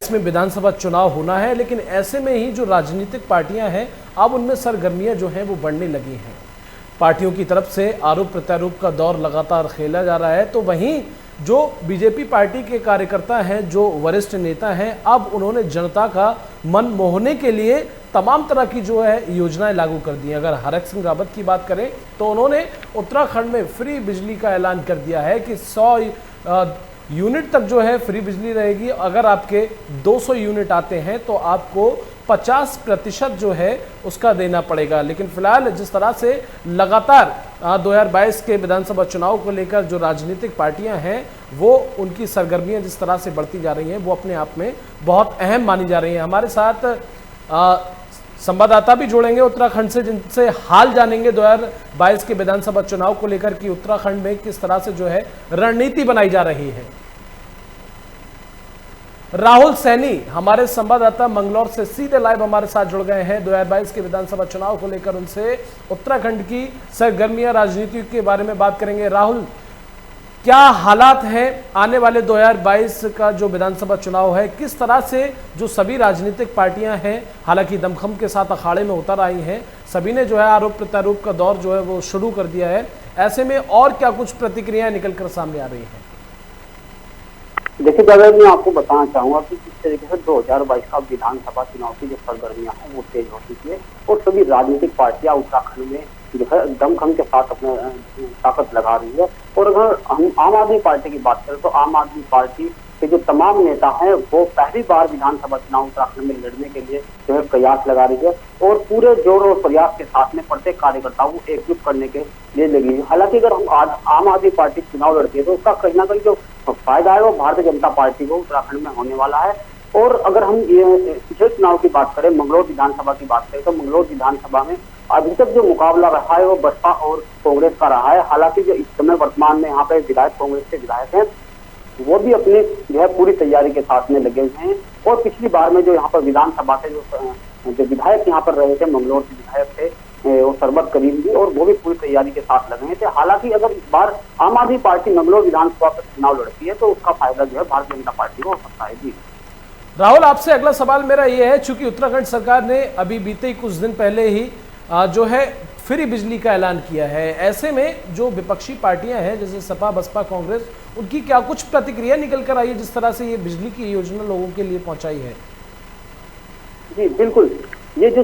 इसमें विधानसभा चुनाव होना है, लेकिन ऐसे में ही जो राजनीतिक पार्टियां हैं अब उनमें सरगर्मियां जो हैं वो बढ़ने लगी हैं। पार्टियों की तरफ से आरोप प्रत्यारोप का दौर लगातार खेला जा रहा है, तो वहीं जो बीजेपी पार्टी के कार्यकर्ता हैं, जो वरिष्ठ नेता हैं, अब उन्होंने जनता का मन मोहने के लिए तमाम तरह की जो है योजनाएं लागू कर दी हैं। अगर हरक सिंह रावत की बात करें तो उन्होंने उत्तराखंड में फ्री बिजली का ऐलान कर दिया है कि 100 यूनिट तक जो है फ्री बिजली रहेगी। अगर आपके 200 यूनिट आते हैं तो आपको 50% जो है उसका देना पड़ेगा। लेकिन फिलहाल जिस तरह से लगातार 2022 के विधानसभा चुनाव को लेकर जो राजनीतिक पार्टियां हैं वो उनकी सरगर्मियां जिस तरह से बढ़ती जा रही हैं वो अपने आप में बहुत अहम मानी जा रही हैं। हमारे साथ संवाददाता भी जोड़ेंगे उत्तराखंड से, जिनसे हाल जानेंगे 2022 के विधानसभा चुनाव को लेकर कि उत्तराखंड में किस तरह से जो है रणनीति बनाई जा रही है। राहुल सैनी हमारे संवाददाता मंगलौर से सीधे लाइव हमारे साथ जुड़ गए हैं। 2022 के विधानसभा चुनाव को लेकर उनसे उत्तराखंड की सरगर्मियां, राजनीति के बारे में बात करेंगे। राहुल, क्या हालात हैं आने वाले 2022 का जो विधानसभा चुनाव है, किस तरह से जो सभी राजनीतिक पार्टियां हैं हालांकि दमखम के साथ अखाड़े में उतर आई हैं, सभी ने जो है आरोप प्रत्यारोप का दौर जो है वो शुरू कर दिया है, ऐसे में और क्या कुछ प्रतिक्रियाएं निकलकर सामने आ रही हैं? देखिए दादा, मैं आपको बताना चाहूंगा कि किस तरीके से 2022 का विधानसभा चुनाव की जो सरगर्मियां हैं वो तेज हो चुकी है और सभी राजनीतिक पार्टियां उत्तराखंड में जो है दमखम के साथ अपने ताकत लगा रही है। और अगर हम आम आदमी पार्टी की बात करें तो आम आदमी पार्टी के जो तमाम नेता हैं वो पहली बार विधानसभा चुनाव उत्तराखंड में लड़ने के लिए जो है प्रयास लगा रही है और पूरे जोर और प्रयास के साथ में प्रत्येक कार्यकर्ताओं को एकजुट करने के लिए लगी है। हालांकि अगर हम आज आम आदमी पार्टी चुनाव लड़ती है तो उसका कहीं ना कहीं जो फायदा है वो भारतीय जनता पार्टी को उत्तराखंड में होने वाला है। और अगर हम ये पिछले चुनाव की बात करें, मंगलौर विधानसभा की बात करें, तो मंगलौर विधानसभा में अभी तक जो मुकाबला रहा है वो बसपा और कांग्रेस का रहा है। हालांकि जो इस समय वर्तमान में यहाँ पे विधायक कांग्रेस के विधायक हैं वो भी अपनी जो है पूरी तैयारी के साथ में लगे हुए हैं। और पिछली बार में जो यहाँ पर विधानसभा के जो विधायक यहाँ पर रहे थे, मंगलौर के विधायक थे वो सरबत करीम भी, और वो भी पूरी तैयारी के साथ लगे थे। हालांकि अगर इस बार आम आदमी पार्टी मंगलौर विधानसभा पर चुनाव लड़ती है तो उसका फायदा जो है भारतीय जनता पार्टी को हो सकता है। जी राहुल, आपसे अगला सवाल मेरा ये है, चूंकि उत्तराखंड सरकार ने अभी बीते कुछ दिन पहले ही जो है फ्री बिजली का ऐलान किया है, ऐसे में जो विपक्षी पार्टियां हैं जैसे सपा, बसपा, कांग्रेस, उनकी क्या कुछ प्रतिक्रिया निकल कर आई है जिस तरह से ये बिजली की योजना लोगों के लिए पहुंचाई है? जी बिल्कुल, ये जो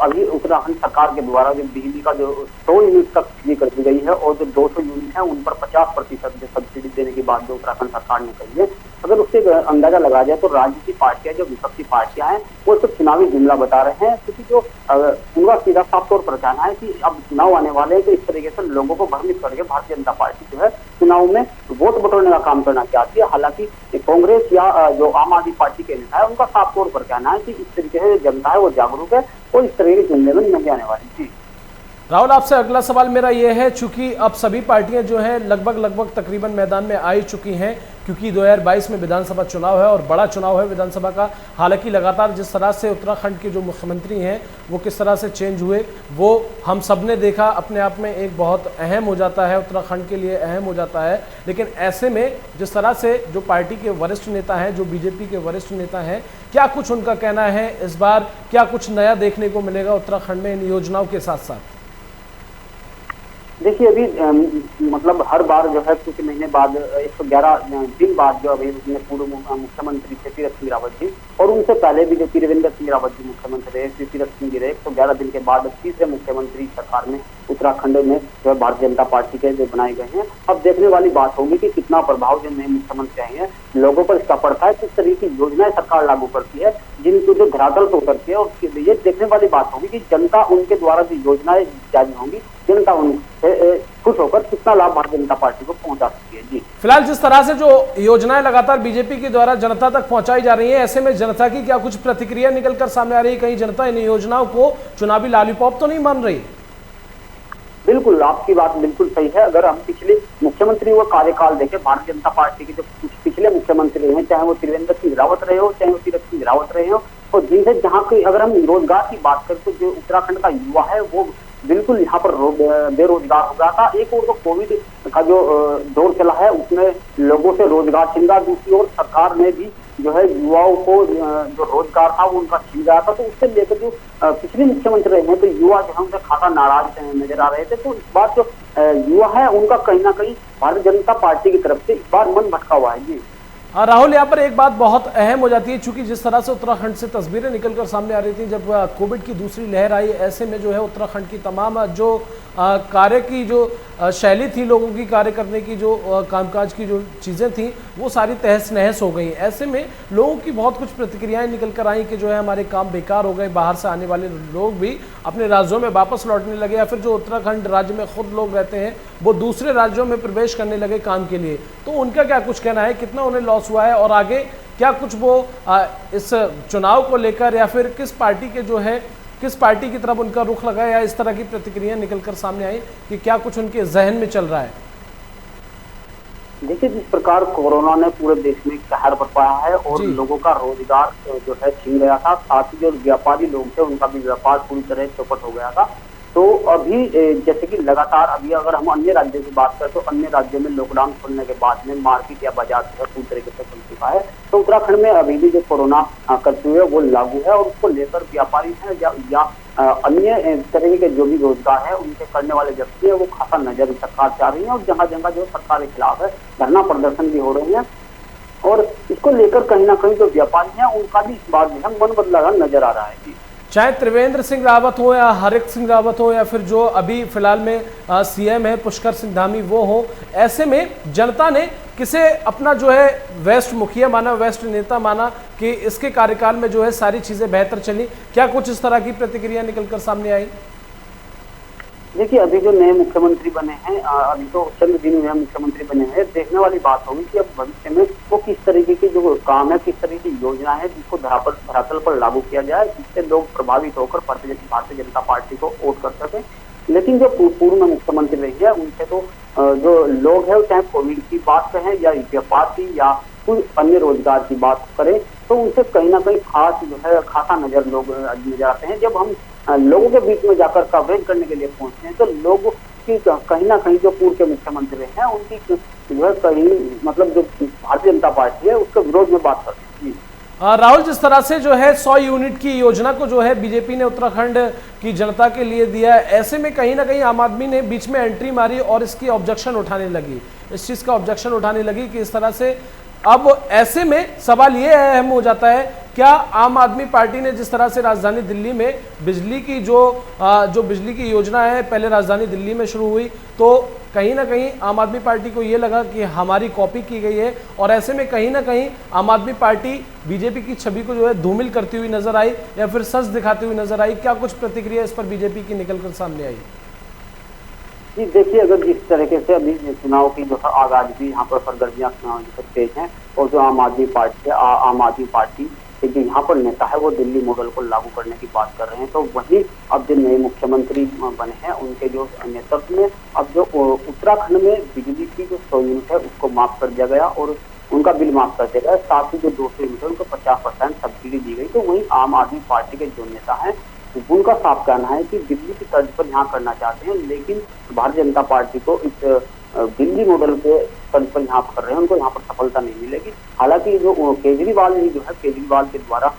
अभी उत्तराखंड सरकार के द्वारा जो बिजली का जो 100 यूनिट तक बिजली कर दी गई है और जो 200 यूनिट है उन पर 50% जो सब्सिडी देने की बात जो उत्तराखंड सरकार ने कही है, अगर उससे अंदाजा लगाया जाए तो राजनीतिक पार्टियां, जो विपक्षी पार्टियां हैं, वो सिर्फ चुनावी जुमला बता रहे हैं। क्योंकि जो उनका सीधा साफ तौर पर कहना है कि अब चुनाव आने वाले हैं तो इस तरीके से लोगों को भ्रमित करके भारतीय जनता पार्टी जो है चुनाव में वोट बटोरने का काम करना चाहती है। हालांकि कांग्रेस या जो आम आदमी पार्टी के नेता है उनका साफ तौर पर कहना है कि इस तरीके से जनता है वो जागरूक है और इस तरह के जुमले में नहीं आने वाली थी। राहुल, आपसे अगला सवाल मेरा ये है, चूंकि अब सभी पार्टियां जो है लगभग तकरीबन मैदान में आ चुकी हैं, क्योंकि 2022 में विधानसभा चुनाव है और बड़ा चुनाव है विधानसभा का। हालांकि लगातार जिस तरह से उत्तराखंड के जो मुख्यमंत्री हैं वो किस तरह से चेंज हुए वो हम सब ने देखा, अपने आप में एक बहुत अहम हो जाता है, उत्तराखंड के लिए अहम हो जाता है। लेकिन ऐसे में जिस तरह से जो पार्टी के वरिष्ठ नेता हैं, जो बीजेपी के वरिष्ठ नेता हैं, क्या कुछ उनका कहना है इस बार, क्या कुछ नया देखने को मिलेगा उत्तराखंड में इन योजनाओं के साथ साथ? देखिए, अभी मतलब हर बार जो है कुछ महीने बाद 111 दिन बाद जो अभी उसने पूर्व मुख्यमंत्री थे तीरथ सिंह रावत जी, और उनसे पहले भी जो त्रिवेंद्र सिंह रावत जी मुख्यमंत्री रहे, तीरथ सिंह जी रहे, 111 दिन के बाद तीसरे मुख्यमंत्री सरकार में उत्तराखंड में जो है भारतीय जनता पार्टी के जो बनाए गए हैं। अब देखने वाली बात होगी कि कितना प्रभाव जो नए मुख्यमंत्री आए हैं लोगों पर इसका पड़ता है, किस तरह की योजनाएं सरकार लागू करती है जिनको जो धरातल पर उतरती है, और ये देखने वाली बात होगी कि जनता उनके द्वारा जो योजनाएं जारी होंगी, जनता उनसे खुश होकर कितना लाभ भारतीय जनता पार्टी को पहुंचा सकती है। जी फिलहाल जिस तरह से जो योजनाएं लगातार बीजेपी के द्वारा जनता तक पहुंचाई जा रही है, ऐसे में जनता की क्या कुछ प्रतिक्रिया निकलकर सामने आ रही है? कहीं जनता इन योजनाओं को चुनावी लॉलीपॉप तो नहीं मान रही? बिल्कुल, आपकी बात बिल्कुल सही है। अगर हम पिछले मुख्यमंत्री का कार्यकाल देखें, भारतीय जनता पार्टी के जो पिछले मुख्यमंत्री हैं, चाहे वो त्रिवेंद्र सिंह रावत रहे हो, चाहे वो तीरथ सिंह रावत रहे हो, और जिनसे जहाँ की अगर हम रोजगार की बात करें तो जो उत्तराखंड का युवा है वो बिल्कुल यहाँ पर बेरोजगार हो गया था। एक और तो कोविड का जो दौर चला है उसमें लोगों से रोजगार छिन रहा, दूसरी ओर सरकार ने भी जो है युवाओं को जो रोजगार था वो उनका छीन गया था। तो उससे लेकर जो पिछले मुख्यमंत्री रहे हैं तो युवा जो है उनसे खासा नाराज नजर आ रहे थे। तो इस बार जो युवा है उनका कहीं ना कहीं भारतीय जनता पार्टी की तरफ से इस बार मन भटका हुआ है जी। राहुल, यहाँ पर एक बात बहुत अहम हो जाती है, चूंकि जिस तरह से उत्तराखंड से तस्वीरें निकलकर सामने आ रही थी जब कोविड की दूसरी लहर आई, ऐसे में जो है उत्तराखंड की तमाम जो कार्य की जो शैली थी, लोगों की कार्य करने की जो कामकाज की जो चीज़ें थी वो सारी तहस नहस हो गई। ऐसे में लोगों की बहुत कुछ प्रतिक्रियाएं निकल कर आई कि जो है हमारे काम बेकार हो गए, बाहर से आने वाले लोग भी अपने राज्यों में वापस लौटने लगे, या फिर जो उत्तराखंड राज्य में खुद लोग रहते हैं वो दूसरे राज्यों में प्रवेश करने लगे काम के लिए। तो उनका क्या कुछ कहना है, कितना उन्हें लॉस हुआ है और आगे क्या कुछ वो इस चुनाव को लेकर या फिर किस पार्टी के जो है किस पार्टी की तरफ उनका रुख लगा, या इस तरह की प्रतिक्रिया निकलकर सामने आई कि क्या कुछ उनके जहन में चल रहा है? देखिए, जिस प्रकार कोरोना ने पूरे देश में कहर बरपाया है और लोगों का रोजगार जो है छीन गया था, साथ ही जो व्यापारी लोग थे उनका भी व्यापार पूरी तरह चौपट हो गया था। तो अभी जैसे कि लगातार अभी अगर हम अन्य राज्यों की बात करें तो अन्य राज्यों में लॉकडाउन खुलने के बाद में मार्केट या बाजार जो है पूरी तरीके से खुल चुका है। तो उत्तराखंड में अभी भी जो कोरोना कर्फ्यू है वो लागू है और उसको लेकर व्यापारी है या अन्य तरह के जो भी रोजगार है उनके करने वाले व्यक्ति है वो खासा नजर सरकार चाह रही है और जगह जगह जो सरकार के खिलाफ है धरना प्रदर्शन भी हो रहे हैं। और इसको लेकर कहीं ना कहीं जो व्यापारी है उनका भी इस बात जो है मन बदला नजर आ रहा है जी। चाहे त्रिवेंद्र सिंह रावत हो या हरिक सिंह रावत हो या फिर जो अभी फिलहाल में सीएम है पुष्कर सिंह धामी वो हो, ऐसे में जनता ने किसे अपना जो है वेस्ट मुखिया माना, वेस्ट नेता माना कि इसके कार्यकाल में जो है सारी चीजें बेहतर चली? क्या कुछ इस तरह की प्रतिक्रिया निकलकर सामने आई? देखिए, अभी जो नए मुख्यमंत्री बने हैं, अभी तो चंद दिन में मुख्यमंत्री बने हैं, देखने वाली बात होगी कि अब भविष्य में वो किस तरीके की जो काम है, किस तरीके की योजना है जिसको धरातल पर लागू किया जाए, जिससे लोग प्रभावित होकर भारतीय जनता पार्टी को वोट कर सके। लेकिन जो पूर्व में मुख्यमंत्री रही है उनसे तो जो लोग है चाहे कोविड की बात कहें या व्यापार की या कोई अन्य रोजगार की बात करें तो उनसे कहीं ना कहीं खास जो है खाता नजर लोग नजर आते हैं। जब हम लोगों के बीच में जाकर कवरेज करने के लिए पहुंचते हैं तो लोग की कहीं ना कहीं जो पूर्व के मुख्यमंत्री हैं उनकी जो है कहीं मतलब जो भारतीय जनता पार्टी है उसके विरोध में बात करते हैं। राहुल, जिस तरह से जो है 100 यूनिट की योजना को जो है बीजेपी ने उत्तराखंड की जनता के लिए दिया है, ऐसे में कहीं ना कहीं आम आदमी ने बीच में एंट्री मारी और इसकी ऑब्जेक्शन उठाने लगी, इस चीज़ का ऑब्जेक्शन उठाने लगी कि इस तरह से अब ऐसे में सवाल ये अहम हो जाता है, क्या आम आदमी पार्टी ने जिस तरह से राजधानी दिल्ली में बिजली की जो बिजली की योजना है पहले राजधानी दिल्ली में शुरू हुई तो कहीं ना कहीं आम आदमी पार्टी को ये लगा कि हमारी कॉपी की गई है और ऐसे में कहीं ना कहीं आम आदमी पार्टी बीजेपी की छवि को जो है धूमिल करती हुई नजर आई या फिर सच दिखाती हुई नजर आई? क्या कुछ प्रतिक्रिया इस पर बीजेपी की निकलकर सामने आई? जी देखिए, अगर जिस तरीके से अभी चुनाव की जो है आगाज भी यहाँ पर सरगर्मियां तेज हैं और जो आम आदमी पार्टी के जो यहाँ पर नेता है वो दिल्ली मॉडल को लागू करने की बात कर रहे हैं, तो वहीं अब जो नए मुख्यमंत्री बने हैं उनके जो नेतृत्व में अब जो उत्तराखंड में बिजली की जो 100 यूनिट है उसको माफ कर दिया गया और उनका बिल माफ कर दिया गया, साथ ही जो 200 यूनिट है उनको 50% सब्सिडी दी गई। तो वहीं आम आदमी पार्टी के जो नेता हैं उनका साफ कहना है कि दिल्ली की तर्ज पर यहाँ करना चाहते हैं, लेकिन भारतीय जनता पार्टी को इस दिल्ली मॉडल के तर्ज पर यहाँ कर रहे हैं, उनको यहाँ पर सफलता नहीं मिलेगी। हालांकि जो केजरीवाल के द्वारा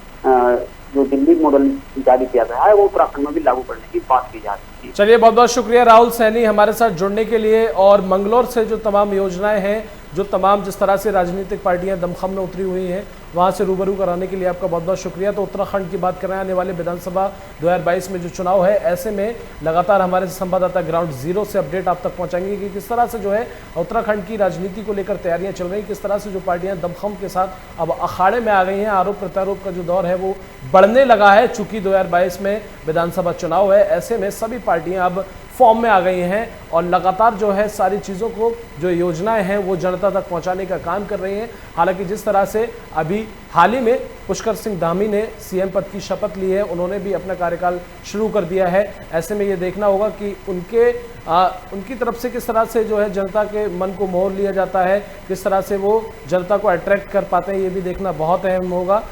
जो दिल्ली मॉडल जारी किया गया है वो उत्तराखंड में भी लागू करने की बात की जा रही है। चलिए, बहुत बहुत शुक्रिया राहुल सैनी हमारे साथ जुड़ने के लिए, और मंगलौर से जो तमाम योजनाएं हैं, जो तमाम जिस तरह से राजनीतिक पार्टियां दमखम में उतरी हुई हैं वहां से रूबरू कराने के लिए आपका बहुत बहुत शुक्रिया। तो उत्तराखंड की बात करें, आने वाले विधानसभा 2022 में जो चुनाव है, ऐसे में लगातार हमारे संवाददाता ग्राउंड जीरो से अपडेट आप तक पहुंचाएंगे कि किस तरह से जो है उत्तराखंड की राजनीति को लेकर तैयारियां चल रही, किस तरह से जो पार्टियां दमखम के साथ अब अखाड़े में आ गई हैं। आरोप प्रत्यारोप का जो दौर है वो बढ़ने लगा है, चूंकि 2022 में विधानसभा चुनाव है, ऐसे में सभी पार्टियां अब फॉर्म में आ गई हैं और लगातार जो है सारी चीज़ों को जो योजनाएं हैं वो जनता तक पहुंचाने का काम कर रही हैं। हालांकि जिस तरह से अभी हाल ही में पुष्कर सिंह धामी ने सीएम पद की शपथ ली है, उन्होंने भी अपना कार्यकाल शुरू कर दिया है। ऐसे में ये देखना होगा कि उनकी तरफ से किस तरह से जो है जनता के मन को मोह लिया जाता है, किस तरह से वो जनता को अट्रैक्ट कर पाते हैं, ये भी देखना बहुत अहम होगा।